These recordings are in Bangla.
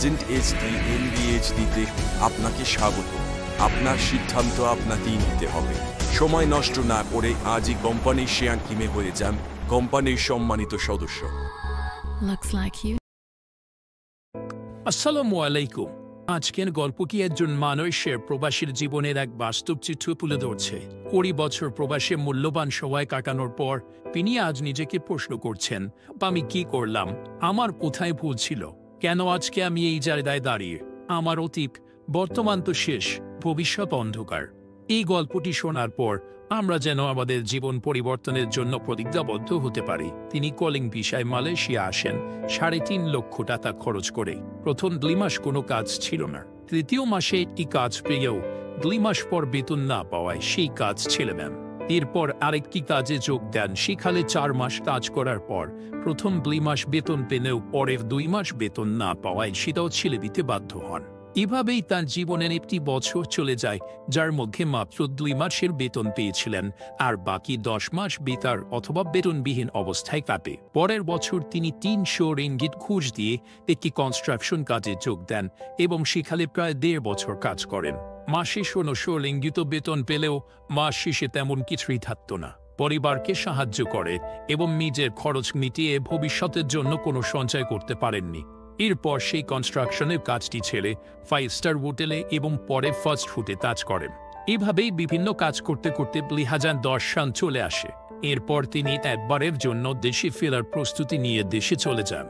এজেন্ট এইচডি এমবিএইচডিতে আপনাকে স্বাগত। আপনার সিদ্ধান্ত আপনাকেই নিতে হবে। সময় নষ্ট না করে আজই কোম্পানির শেয়ার কিনে হয়ে যান কোম্পানির সম্মানিত সদস্য। আসসালামু আলাইকুম। আজকের গল্প কি একজন মানুষের প্রবাসীর জীবনের এক বাস্তব চিত্র তুলে ধরছে। 20 বছর প্রবাসে মূল্যবান সময় কাটানোর পর তিনি আজ নিজেকে প্রশ্ন করছেন, আমি কি করলাম, আমার কোথায় ভুল ছিল, কেন আজকে আমি এই জায়গায় দাঁড়িয়ে। আমার অতীত, বর্তমান তো শেষ, ভবিষ্যৎ অন্ধকার। এই গল্পটি শোনার পর আমরা যেন আমাদের জীবন পরিবর্তনের জন্য প্রতিজ্ঞাবদ্ধ হতে পারি। তিনি কলিং ভিসায় মালয়েশিয়া আসেন 3.5 লক্ষ টাকা খরচ করে। প্রথম 2 মাস কোনো কাজ ছিল না। তৃতীয় মাসে একটি কাজ পেয়েও 2 মাস পর বেতন না পাওয়ায় সেই কাজ ছেড়ে দেন। এরপর আরেকটি কাজে যোগ দেন। সেখানে 4 মাস কাজ করার পর প্রথম 2 মাস বেতন পেলেও পরের 2 মাস বেতন না পাওয়ায় সেটাও ছেড়ে দিতে বাধ্য হন। এভাবেই তার জীবনের একটি বছর চলে যায়, যার মধ্যে মাত্র 2 মাসের বেতন পেয়েছিলেন, আর বাকি 10 মাস বেতার অথবা বেতনবিহীন অবস্থায় কাটে। পরের বছর তিনি 300 রিঙ্গিট ঘুষ দিয়ে একটি কনস্ট্রাকশন কাজে যোগ দেন এবং সেখানে প্রায় 1.5 বছর কাজ করেন। মাসে 1600 রিঙ্গিত বেতন পেলেও মাস শেষে তেমন কিছুই থাকত না। পরিবারকে সাহায্য করে এবং নিজের খরচ মিটিয়ে ভবিষ্যতের জন্য কোনো সঞ্চয় করতে পারেননি। এরপর সেই কনস্ট্রাকশনের কাজটি ছেড়ে 5 স্টার হোটেলে এবং পরে ফাস্ট ফুডে কাজ করেন। এভাবেই বিভিন্ন কাজ করতে করতে 2010 সাল চলে আসে। এরপর তিনি একবারের জন্য দেশে ফেরার প্রস্তুতি নিয়ে দেশে চলে যান।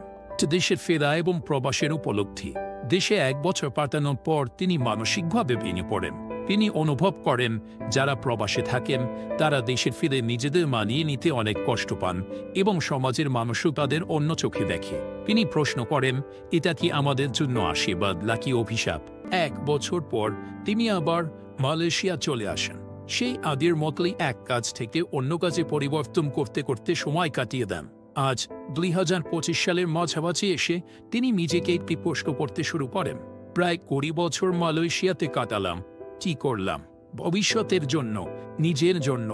দেশে ফেরা এবং প্রবাসের উপলব্ধি। দেশে 1 বছর কাটানোর পর তিনি মানসিকভাবে ভেঙে পড়েন। তিনি অনুভব করেন যারা প্রবাসে থাকেন তারা দেশে ফিরে নিজেদের মানিয়ে নিতে অনেক কষ্ট পান এবং সমাজের মানুষও তাদের অন্য চোখে দেখে। তিনি প্রশ্ন করেন, এটা কি আমাদের জন্য আশীর্বাদ নাকি অভিশাপ? 1 বছর পর তিনি আবার মালয়েশিয়া চলে আসেন। সেই আগের মতোই এক কাজ থেকে অন্য কাজে পরিবর্তন করতে করতে সময় কাটিয়ে দেন। আজ 2025 সালের মাঝামাঝি এসে তিনি নিজেকে একটি প্রশ্ন করতে শুরু করেন, প্রায় 20 বছর মালয়েশিয়াতে কাটালাম, কি করলাম? ভবিষ্যতের জন্য, নিজের জন্য,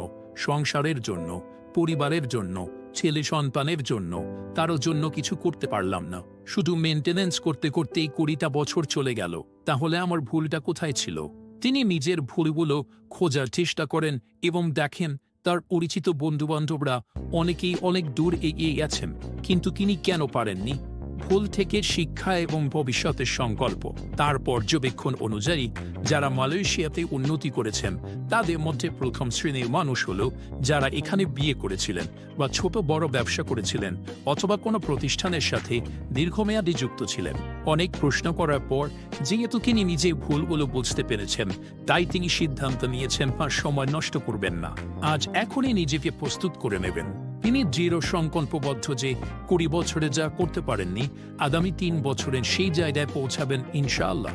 সংসারের জন্য, পরিবারের জন্য, ছেলে সন্তানের জন্য, তারও জন্য কিছু করতে পারলাম না। শুধু মেনটেনেন্স করতে করতেই 20টা বছর চলে গেল। তাহলে আমার ভুলটা কোথায় ছিল? তিনি নিজের ভুলগুলো খোঁজার চেষ্টা করেন এবং দেখেন তার পরিচিত বন্ধুবান্ধবরা অনেকেই অনেক দূর এগিয়ে গেছেন, কিন্তু তিনি কেন পারেননি? ভুল থেকে শিক্ষা এবং ভবিষ্যতের সংকল্প। তার পর্যবেক্ষণ অনুযায়ী যারা মালয়েশিয়াতে উন্নতি করেছেন তাদের মধ্যে প্রথম শ্রেণীর মানুষ হল যারা এখানে বিয়ে করেছিলেন বা ছোট বড় ব্যবসা করেছিলেন অথবা কোনো প্রতিষ্ঠানের সাথে দীর্ঘমেয়াদী যুক্ত ছিলেন। অনেক প্রশ্ন করার পর যেহেতু তিনি নিজে ভুলগুলো বুঝতে পেরেছেন, তাই তিনি সিদ্ধান্ত নিয়েছেন আর সময় নষ্ট করবেন না। আজ এখনই নিজেকে প্রস্তুত করে নেবেন। তিনি দৃঢ় সংকল্পবদ্ধ যে 20 বছরে যা করতে পারেননি আগামী 3 বছরের সেই জায়গায় পৌঁছাবেন ইনশাআল্লাহ।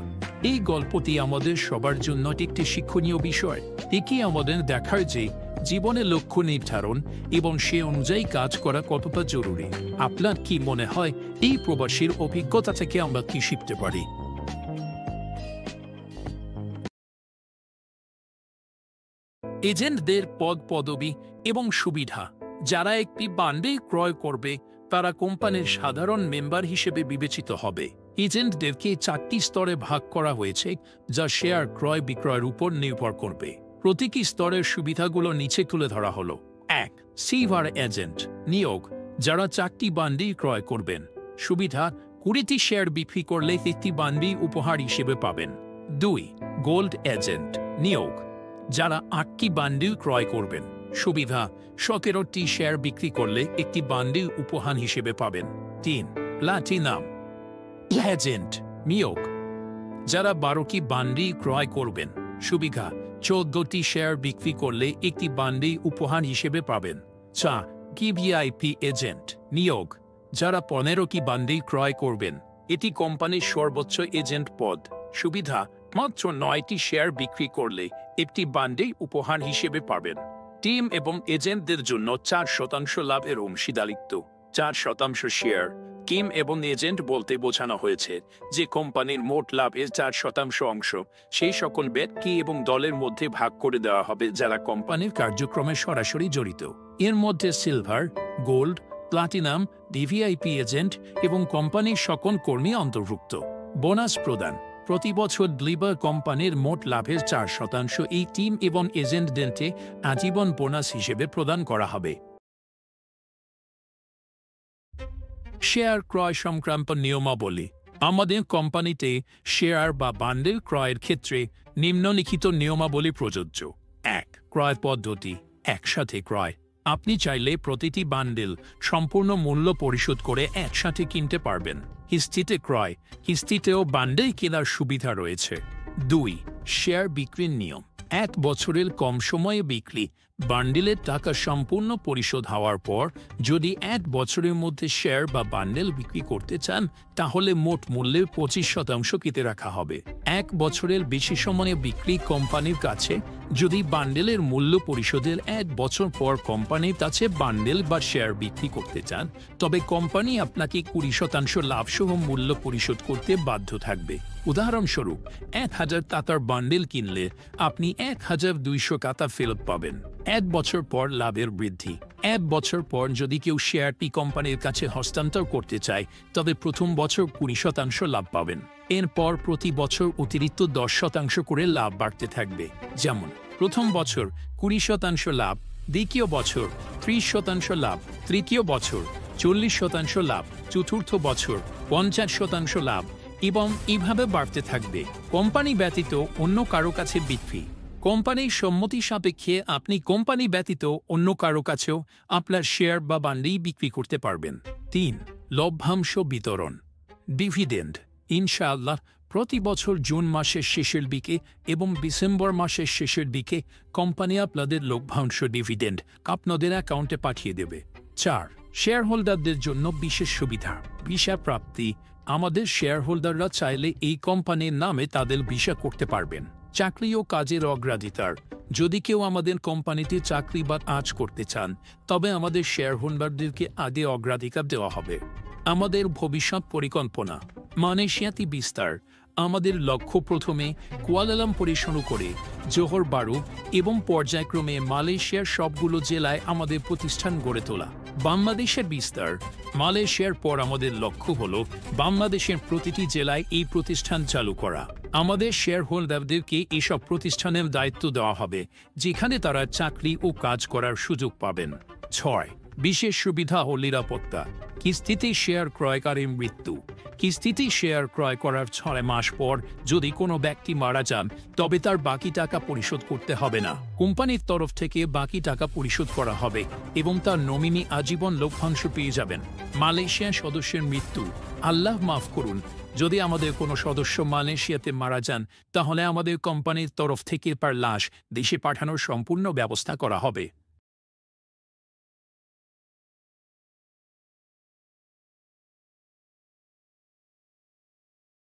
এই গল্পটি আমাদের সবার জন্য একটি শিক্ষণীয় বিষয়। একে আমাদের দেখার যে জীবনের লক্ষ্য নির্ধারণ এবং সে অনুযায়ী কাজ করা কতটা জরুরি। আপনার কি মনে হয় এই প্রবাসীর অভিজ্ঞতা থেকে আমরা কি শিখতে পারি? এজেন্টদের পদ পদবি এবং সুবিধা। যারা একটি বান্ডে ক্রয় করবে তারা কোম্পানির সাধারণ মেম্বার হিসেবে বিবেচিত হবে। এজেন্টদেরকে 4টি স্তরে ভাগ করা হয়েছে, যা শেয়ার ক্রয় বিক্রয়ের উপর নির্ভর করবে। প্রতিটি স্তরের সুবিধাগুলো নিচে তুলে ধরা হলো। 1. সিলভার এজেন্ট নিয়োগ। যারা 4টি বান্ডি ক্রয় করবেন। সুবিধা: 20টি শেয়ার বিক্রি করলে 1টি বান্ডি উপহার হিসেবে পাবেন। 2. গোল্ড এজেন্ট নিয়োগ। যারা 8টি বান্ডি ক্রয় করবেন। সুবিধা: 17টি শেয়ার বিক্রি করলে 1টি বান্ডি উপহার হিসেবে পাবেন। 3. প্লাটিনাম এজেন্ট নিয়োগ। যারা 12টি বান্ডি ক্রয় করবেন। সুবিধা: 14টি শেয়ার বিক্রি করলে 1টি বান্ডি উপহার হিসেবে পাবেন। 4. ভিভিআইপি এজেন্ট নিয়োগ। যারা 15টি বান্ডি ক্রয় করবেন। এটি কোম্পানির সর্বোচ্চ এজেন্ট পদ। সুবিধা: মাত্র 9টি শেয়ার বিক্রি করলে 1টি বান্ডি উপহার হিসেবে পাবেন। টিম এবং এজেন্টদের জন্য 4% লাভের অংশীদারিত্ব। 4% শেয়ার। টিম এবং এজেন্ট বলতে বোঝানো হয়েছে যে কোম্পানির মোট লাভের 4% অংশ সেই সকল ব্যক্তি এবং দলের মধ্যে ভাগ করে দেওয়া হবে যারা কোম্পানির কার্যক্রমে সরাসরি জড়িত। এর মধ্যে silver, gold, platinum, VVIP agent এবং কোম্পানির সকল কর্মী অন্তর্ভুক্ত। বোনাস প্রদান। প্রতি বছর লিভার কোম্পানির মোট লাভের 4% এই টিম এবং এজেন্টদেরকে আজীবন বোনাস হিসেবে প্রদান করা হবে। শেয়ার ক্রয় সংক্রান্ত নিয়মাবলী। আমাদের কোম্পানিতে শেয়ার বা বান্ডেল ক্রয়ের ক্ষেত্রে নিম্নলিখিত নিয়মাবলী প্রযোজ্য। 1. ক্রয় পদ্ধতি: একসাথে ক্রয়। আপনি চাইলে প্রতিটি বান্ডেল সম্পূর্ণ মূল্য পরিশোধ করে একসাথে কিনতে পারবেন। কিস্তিতে ক্রয়: কিস্তিতেও বান্ডেল কেনার সুবিধা রয়েছে। 2. শেয়ার বিক্রির নিয়ম: 1 বছরের কম সময়ে বিক্রি। বান্ডেলের টাকা সম্পূর্ণ পরিশোধ হওয়ার পর যদি 1 বছরের মধ্যে শেয়ার বা বান্ডেল বিক্রি করতে চান তাহলে মোট মূল্যের 25% কেটে রাখা হবে। 1 বছরের বেশি সময়ে বিক্রি কোম্পানির কাছে যদি বান্ডেলের মূল্য পরিশোধের 1 বছর পর কোম্পানির কাছে বান্ডেল বা শেয়ার বিক্রি করতে চান তবে কোম্পানি আপনাকে 20% লাভসহ মূল্য পরিশোধ করতে বাধ্য থাকবে। উদাহরণস্বরূপ 1000 টাকার বান্ডেল কিনলে আপনি 1200 টাকা ফেরত পাবেন। 1 বছর পর লাভের বৃদ্ধি: 1 বছর পর যদি কেউ শেয়ারটি কোম্পানির কাছে হস্তান্তর করতে চায় তবে প্রথম বছর 20% লাভ পাবেন। এরপর প্রতি বছর অতিরিক্ত 10% করে লাভ বাড়তে থাকবে। যেমন প্রথম বছর 20% লাভ, দ্বিতীয় বছর 30% লাভ, তৃতীয় বছর 40% লাভ, চতুর্থ বছর 50% লাভ এবং এইভাবে বাড়তে থাকবে। কোম্পানি ব্যতীত অন্য কারো কাছে বিক্রি: কোম্পানির সম্মতি সাপেক্ষে আপনি কোম্পানি ব্যতীত অন্য কারো কাছেও আপনার শেয়ার বা বান্ডেল বিক্রি করতে পারবেন। 3. লভ্যাংশ বিতরণ: ডিভিডেন্ড। ইনশাআল্লাহ প্রতি বছর জুন মাসের শেষের দিকে এবং ডিসেম্বর মাসের শেষের দিকে কোম্পানি আপনাদের লভ্যাংশ ডিভিডেন্ড আপনাদের অ্যাকাউন্টে পাঠিয়ে দেবে। 4. শেয়ার হোল্ডারদের জন্য বিশেষ সুবিধা: ভিসা প্রাপ্তি: আমাদের শেয়ার হোল্ডাররা চাইলে এই কোম্পানির নামে তাদের ভিসা করতে পারবেন। চাকরি ও কাজের অগ্রাধিকার: যদি কেউ আমাদের কোম্পানিতে চাকরি বা কাজ করতে চান তবে আমাদের শেয়ার হোল্ডারদেরকে আগে অগ্রাধিকার দেওয়া হবে। আমাদের ভবিষ্যৎ পরিকল্পনা: মালয়েশিয়াতে বিস্তার। আমাদের লক্ষ্য প্রথমে কুয়ালালামপুরে শুরু করে জোহর বারু এবং পর্যায়ক্রমে মালয়েশিয়ার সবগুলো জেলায় আমাদের প্রতিষ্ঠান গড়ে তোলা। বাংলাদেশের বিস্তার: মালয়েশিয়ার পর আমাদের লক্ষ্য হল বাংলাদেশের প্রতিটি জেলায় এই প্রতিষ্ঠান চালু করা। আমাদের শেয়ার হোল্ডারদেরকে এসব প্রতিষ্ঠানের দায়িত্ব দেওয়া হবে যেখানে তারা চাকরি ও কাজ করার সুযোগ পাবেন। 6. বিশেষ সুবিধা ও নিরাপত্তা: কিস্তিতে শেয়ার ক্রয়কারীর মৃত্যু: কিস্তিতে শেয়ার ক্রয় করার 6 মাস পর যদি কোনো ব্যক্তি মারা যান তবে তার বাকি টাকা পরিশোধ করতে হবে না। কোম্পানির তরফ থেকে বাকি টাকা পরিশোধ করা হবে এবং তার নমিনি আজীবন লভ্যাংশ পেয়ে যাবেন। মালয়েশিয়ার সদস্যের মৃত্যু: আল্লাহ মাফ করুন, যদি আমাদের কোনো সদস্য মালয়েশিয়াতে মারা যান তাহলে আমাদের কোম্পানির তরফ থেকে তার লাশ দেশে পাঠানোর সম্পূর্ণ ব্যবস্থা করা হবে।